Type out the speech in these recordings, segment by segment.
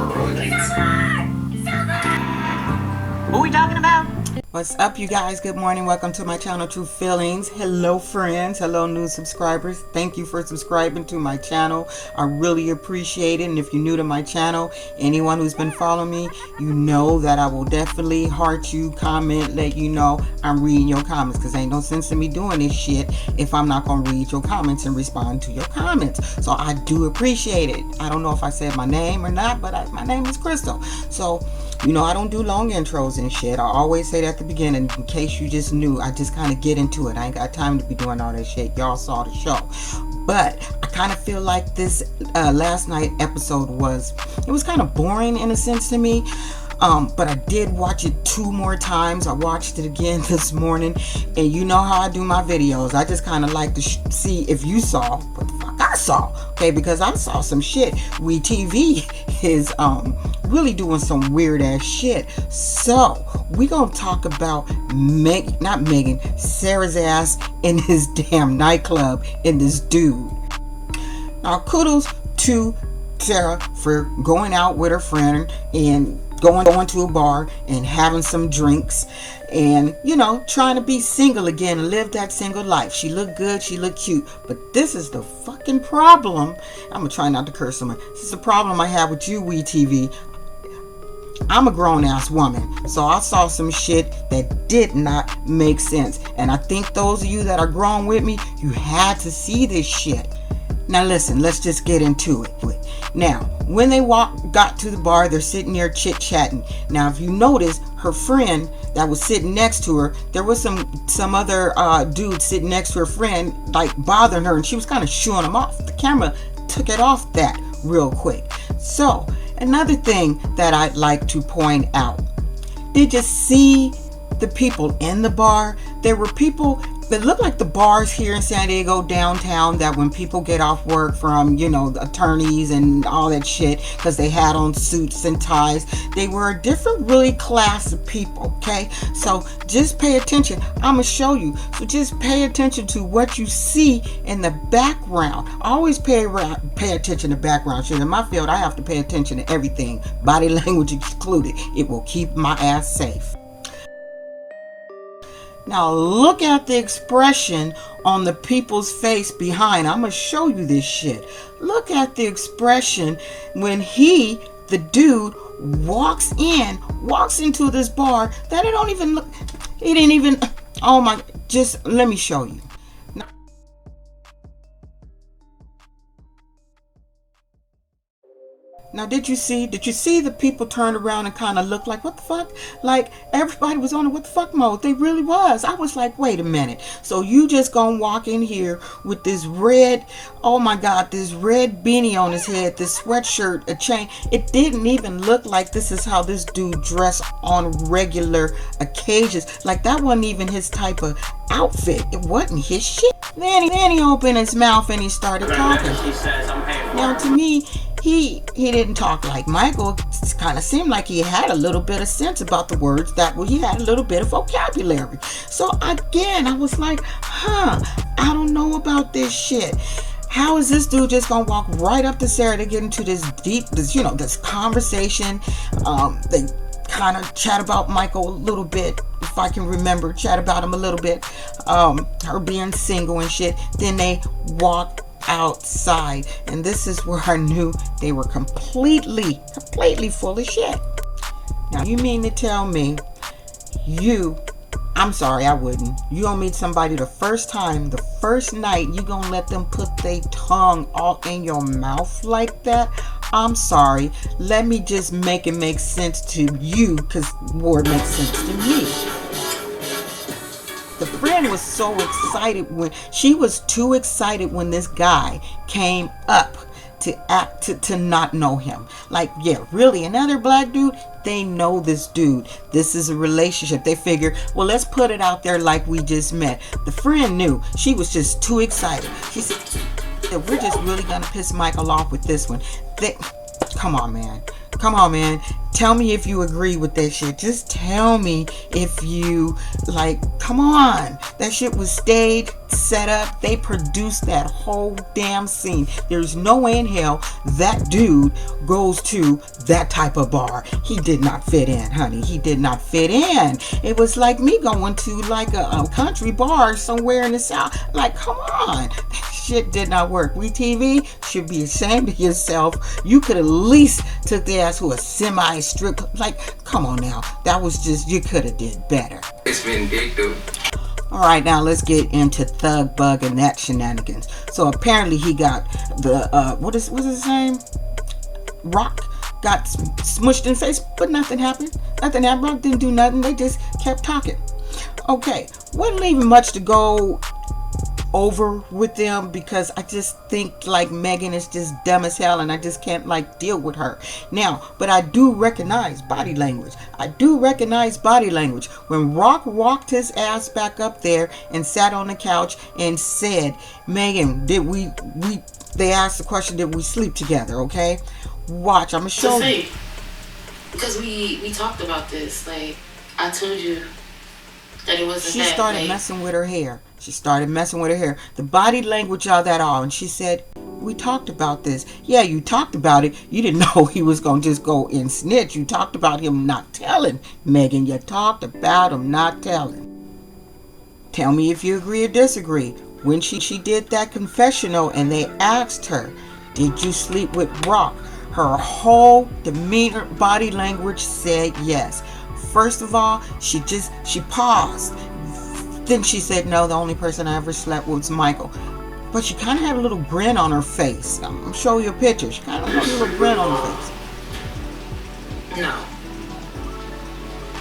What we talking about? What's up, you guys? Good morning. Welcome to my channel, True Feelings. Hello, friends. Hello, new subscribers. Thank you for subscribing to my channel. I really appreciate it. And if you're new to my channel, anyone who's been following me, you know that I will definitely heart you, comment, let you know I'm reading your comments, because ain't no sense in me doing this shit if I'm not going to read your comments and respond to your comments. So I do appreciate it. I don't know if I said my name or not, but my name is Crystal. So, you know, I don't do long intros and shit. I always say that at the beginning, in case you just knew. I just kind of get into it. I ain't got time to be doing all that shit. Y'all saw the show. But I kind of feel like this last night episode was kind of boring in a sense to me. But I did watch it 2 more times. I watched it again this morning. And you know how I do my videos. I just kind of like to see if you saw what the fuck I saw. Okay, because I saw some shit. WeTV is really doing some weird ass shit. So we gonna talk about Sarah's ass in this damn nightclub in this dude. Now kudos to Sarah for going out with her friend and going to a bar and having some drinks and, you know, trying to be single again and live that single life. She looked good, she looked cute, but this is the fucking problem. I'm gonna try not to curse someone. This is the problem I have with you, WeTV. I'm a grown-ass woman, so I saw some shit that did not make sense, and I think those of you that are grown with me, you had to see this shit. Now listen, let's just get into it. Now, when they got to the bar, they're sitting there chit-chatting. Now, if you notice, her friend that was sitting next to her, there was some other dude sitting next to her friend, like bothering her, and she was kind of shooing him off. The camera took it off that real quick. So, another thing that I'd like to point out. Did you see the people in the bar? There were people that look like the bars here in San Diego downtown, that when people get off work from, you know, the attorneys and all that shit, because they had on suits and ties, they were a different really class of people. Okay, so just pay attention. I'm gonna show you. So just pay attention to what you see in the background. Always pay attention to background shit. In my field, I have to pay attention to everything, body language excluded. It will keep my ass safe. Now look at the expression on the people's face behind. I'm going to show you this shit. Look at the expression when the dude, walks into this bar that it don't even look, it didn't even, oh my, just let me show you. Now, did you see the people turn around and kind of look like, what the fuck? Like, everybody was on a what the fuck mode. They really was. I was like, wait a minute. So you just gonna walk in here with this red, oh my God, this red beanie on his head, this sweatshirt, a chain. It didn't even look like this is how this dude dressed on regular occasions. Like, that wasn't even his type of outfit. It wasn't his shit. Then he opened his mouth and he started talking. Now, to me, he didn't talk like Michael. It kind of seemed like he had a little bit of sense about the words, that he had a little bit of vocabulary. So again, I was like, I don't know about this shit. How is this dude just gonna walk right up to Sarah to get into this conversation? They kind of chat about Michael a little bit, if I can remember, chat about him a little bit, her being single and shit. Then they walk outside, and this is where I knew they were completely full of shit. Now, you mean to tell me I'm sorry, I wouldn't. You gonna meet somebody the first time, the first night, you gonna let them put their tongue all in your mouth like that? I'm sorry. Let me just make it make sense to you, because more makes sense to me. The friend was so excited she was too excited when this guy came up to not know him. Like, yeah, really, another black dude, they know this dude. This is a relationship. They figure, well, let's put it out there like we just met. The friend knew. She was just too excited. She said, we're just really gonna piss Michael off with this one. Come on, man. Tell me if you agree with that shit. Just tell me if you, like, come on. That shit was staged, set up. They produced that whole damn scene. There's no way in hell that dude goes to that type of bar. He did not fit in, honey. He did not fit in. It was like me going to like a country bar somewhere in the South. Like, come on. That shit did not work. WeTV should be ashamed of yourself. You could at least took the ass to a semi-strip. Like, come on now. That was just, you could have did better. It's been big, dude. Alright, now let's get into Thug Bug and that shenanigans. So apparently he got the, what's his name? Rock got smushed in the face, but nothing happened. Nothing happened. Rock didn't do nothing. They just kept talking. Okay, wasn't leaving much to go over with them, because I just think like Megan is just dumb as hell, and I just can't like deal with her now. But I do recognize body language. When Rock walked his ass back up there and sat on the couch and said, Megan, did we they asked the question, did we sleep together? Okay, watch, I'm gonna show you, because we talked about this. Like, I told you that it wasn't. She started messing with her hair. The body language of that all. And she said, we talked about this. Yeah, you talked about it. You didn't know he was going to just go and snitch. You talked about him not telling, Megan. You talked about him not telling. Tell me if you agree or disagree. When she did that confessional and they asked her, did you sleep with Rock? Her whole demeanor, body language said yes. First of all, she paused. Then she said, no, the only person I ever slept with was Michael. But she kind of had a little grin on her face. I'm going to show you a picture. She kind of had a little grin on her face. No.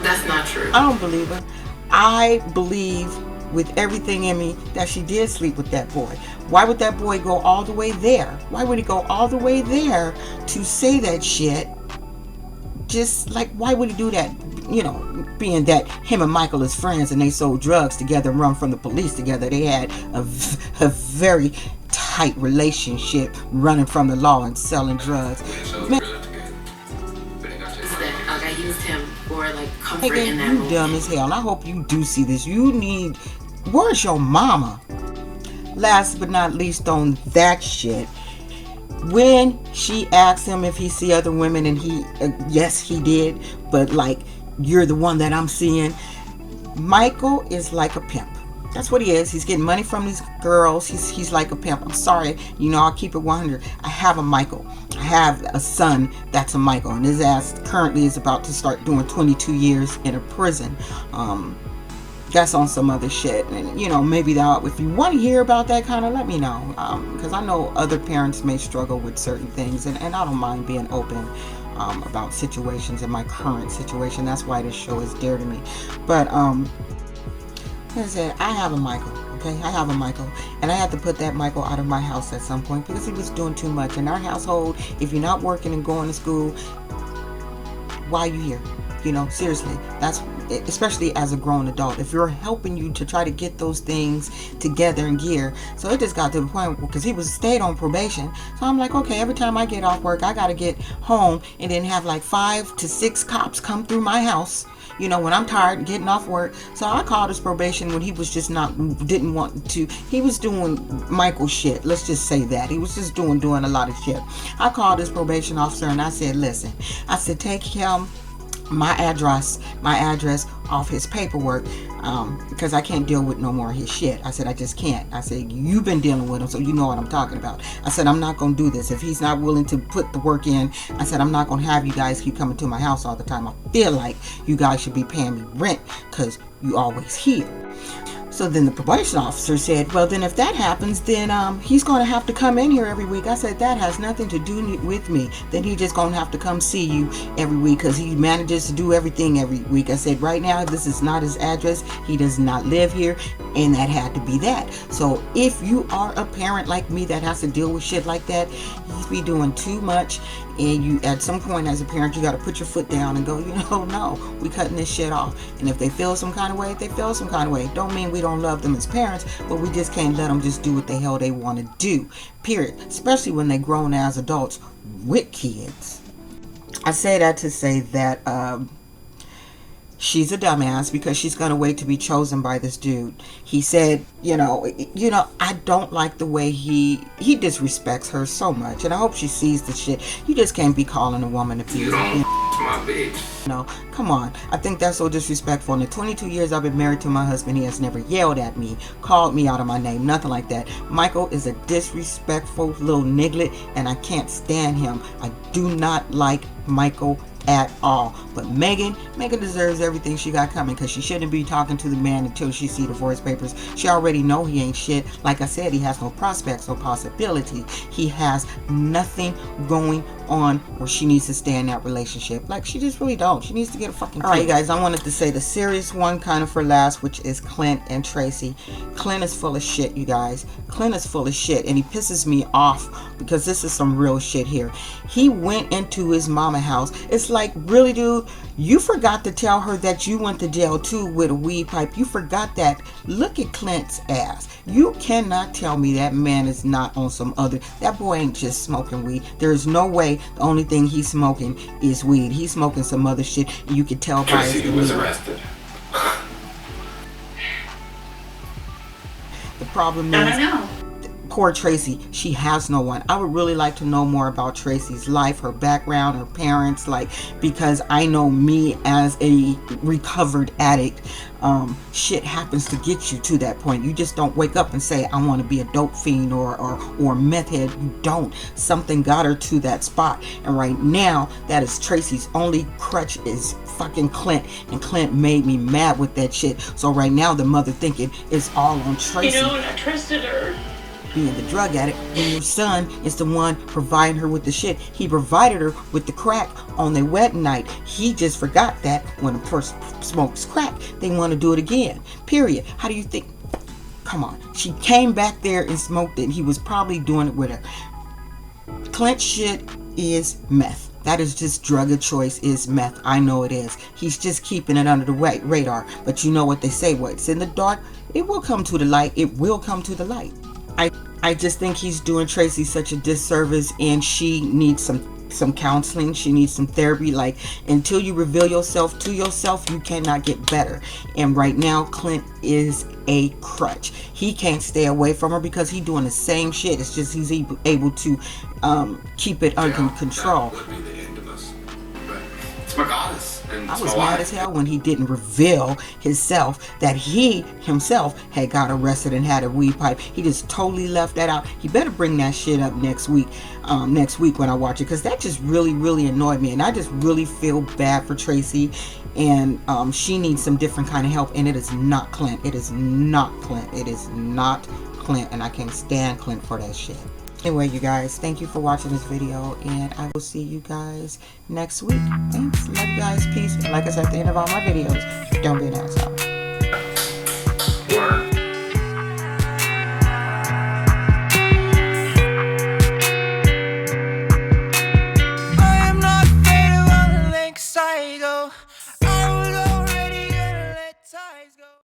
That's not true. I don't believe her. I believe with everything in me that she did sleep with that boy. Why would that boy go all the way there? Why would he go all the way there to say that shit? Just like, why would he do that? You know, being that him and Michael is friends and they sold drugs together and run from the police together. They had a very tight relationship, running from the law and selling drugs. Man, I used him for like comfort in that you dumb as hell. I hope you do see this. Where's your mama? Last but not least on that shit, when she asked him if he see other women, and he yes he did, but like, you're the one that I'm seeing. Michael is like a pimp. That's what he is. He's getting money from these girls. He's like a pimp. I'm sorry, I'll keep it 100. I have a Michael. I have a son that's a Michael, and his ass currently is about to start doing 22 years in a prison. That's on some other shit, and maybe if you want to hear about that kind of, let me know, because I know other parents may struggle with certain things, and I don't mind being open about situations in my current situation. That's why this show is dear to me. But like I said, I have a Michael. Okay, I have a Michael, and I had to put that Michael out of my house at some point because he was doing too much in our household. If you're not working and going to school, why are you here? Seriously, that's especially as a grown adult. If you're helping you to try to get those things together in gear. So it just got to the point because he stayed on probation. So I'm like, okay, every time I get off work, I got to get home and then have like 5 to 6 cops come through my house. When I'm tired getting off work. So I called his probation when he was just didn't want to. He was doing Michael shit. Let's just say that. He was just doing a lot of shit. I called his probation officer and I said, listen, I said, take him my address off his paperwork, because I can't deal with no more of his shit. I said, I just can't. I said, you've been dealing with him, so you know what I'm talking about. I said, I'm not going to do this. If he's not willing to put the work in, I said, I'm not going to have you guys keep coming to my house all the time. I feel like you guys should be paying me rent because you always here. So then the probation officer said, well, then if that happens, then he's going to have to come in here every week. I said, that has nothing to do with me. Then he's just going to have to come see you every week because he manages to do everything every week. I said, right now, this is not his address. He does not live here. And that had to be that. So if you are a parent like me that has to deal with shit like that, you be doing too much. And you, at some point as a parent, you got to put your foot down and go, no, we cutting this shit off. And if they feel some kind of way, they feel some kind of way. Don't mean we don't love them as parents, but we just can't let them just do what the hell they want to do. Period. Especially when they grown as adults with kids. I say that to say that she's a dumbass because she's gonna wait to be chosen by this dude. He said, I don't like the way he disrespects her so much, and I hope she sees the shit. You just can't be calling a woman a bitch. You don't my bitch. No, come on. I think that's so disrespectful. In the 22 years I've been married to my husband, he has never yelled at me, called me out of my name, nothing like that. Michael is a disrespectful little niglet, and I can't stand him. I do not like Michael at all. But Megan deserves everything she got coming, because she shouldn't be talking to the man until she see divorce papers. She already know he ain't shit. Like I said, he has no prospects, no possibility. He has nothing going on where she needs to stay in that relationship. Like, she just really don't. She needs to get a fucking... Alright guys, I wanted to say the serious one kind of for last, which is Clint and Tracy. Clint is full of shit, you guys. Clint is full of shit, and he pisses me off because this is some real shit here. He went into his mama house. It's like, really, dude? You forgot to tell her that you went to jail too with a weed pipe. You forgot that. Look at Clint's ass. You cannot tell me that man is not on some other... That boy ain't just smoking weed. There is no way the only thing he's smoking is weed. He's smoking some other shit. You can tell by his... Tracy was arrested. The problem is... I don't know. Poor Tracy, she has no one. I would really like to know more about Tracy's life, her background, her parents, like, because I know me as a recovered addict, shit happens to get you to that point. You just don't wake up and say, I want to be a dope fiend or meth head. You don't. Something got her to that spot. And right now, that is Tracy's only crutch is fucking Clint. And Clint made me mad with that shit. So right now, the mother thinking it's all on Tracy. And I trusted her. Being the drug addict, when your son is the one providing her with the shit. He provided her with the crack on their wedding night. He just forgot that when a person smokes crack, they want to do it again. Period. How do you think? Come on. She came back there and smoked it. He was probably doing it with her. Clint's shit is meth. That is just drug of choice is meth. I know it is. He's just keeping it under the radar. But you know what they say, what's in the dark, it will come to the light. It will come to the light. I just think he's doing Tracy such a disservice, and she needs some counseling. She needs some therapy. Like, until you reveal yourself to yourself, you cannot get better. And right now, Clint is a crutch. He can't stay away from her because he's doing the same shit. It's just he's able to keep it under control. That would be the end of us. But it's my goddess. And I was mad as hell when he didn't reveal himself that he himself had got arrested and had a weed pipe. He just totally left that out. He better bring that shit up next week when I watch it, because that just really annoyed me, and I just really feel bad for Tracy, and she needs some different kind of help, and it is not Clint. It is not Clint. It is not Clint, and I can't stand Clint for that shit. Anyway, you guys, thank you for watching this video, and I will see you guys next week. Thanks. Love you guys. Peace. And like I said at the end of all my videos, don't be an asshole. Word.